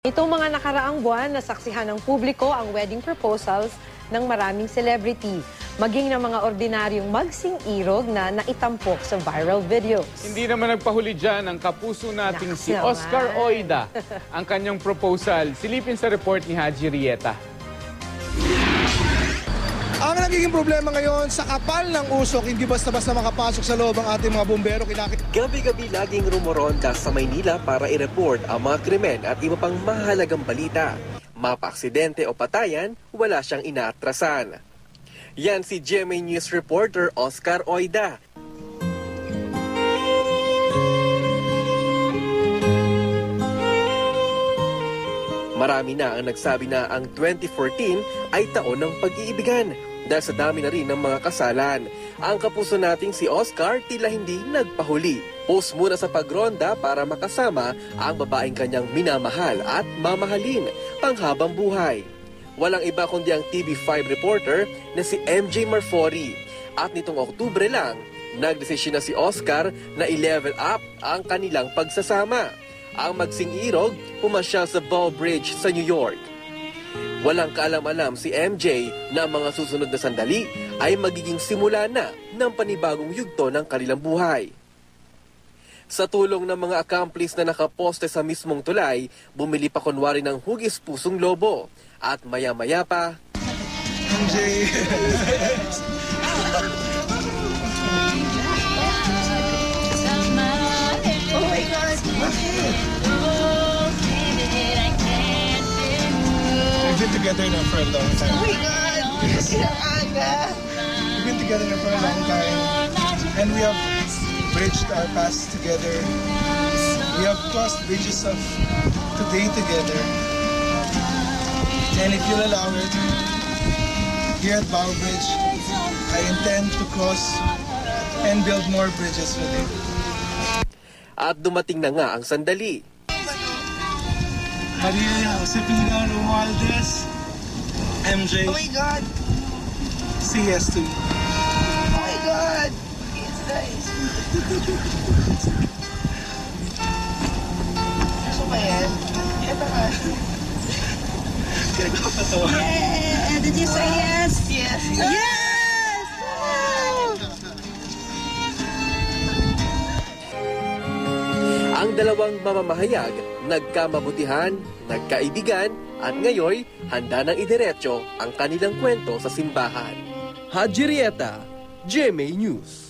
Itong mga nakaraang buwan, nasaksihan ng publiko ang wedding proposals ng maraming celebrity, maging ng mga ordinaryong magsing-irog na naitampok sa viral videos. Hindi naman nagpahuli dyan ang kapuso nating si Oscar Oida. Ang kanyang proposal, silipin sa report ni Haji Rieta. Ang nagiging problema ngayon, sa kapal ng usok, hindi basta-basta makapasok sa loob ang ating mga bumbero. Gabi-gabi laging rumoronda sa Maynila para i-report ang mga krimen at iba pang mahalagang balita. Mapa-aksidente o patayan, wala siyang inaatrasan. Yan si GMA News reporter Oscar Oida. Marami na ang nagsabi na ang 2014 ay taon ng pag-iibigan dahil sa dami na rin ng mga kasalan. Ang kapuso nating si Oscar tila hindi nagpahuli. Post muna sa pagronda para makasama ang babaeng kanyang minamahal at mamahalin panghabang buhay. Walang iba kundi ang TV5 reporter na si MJ Marfori. At nitong Oktubre lang, nagdesisyon na si Oscar na i-level up ang kanilang pagsasama. Ang magsing-irog pumasyal sa Bow Bridge sa New York. Walang kaalam-alam si MJ na ang mga susunod na sandali ay magiging simula na ng panibagong yugto ng kanilang buhay. Sa tulong ng mga accomplice na nakaposte sa mismong tulay, bumili pa kunwari ng hugis pusong lobo. At maya-maya pa, MJ! We've been together now for a long time. Oh my God! We've been together now for a long time. And we have bridged our past together. We have crossed bridges of today together. And if you'll allow it, here at Bow Bridge, I intend to cross and build more bridges with you. at dumating na nga ang sandali. Maria Josefina Romualdez, MJ. Oh my God! Say yes to me. Oh my God! It's nice. Gusto ba yan? Ito ka. Yeah! Did you say yes? Yes! Yes! Ang dalawang mamamahayag, nagkamabutihan, nagkaibigan, at ngayon, handa nang idiretso ang kanilang kwento sa simbahan. Haji Rieta, GMA News.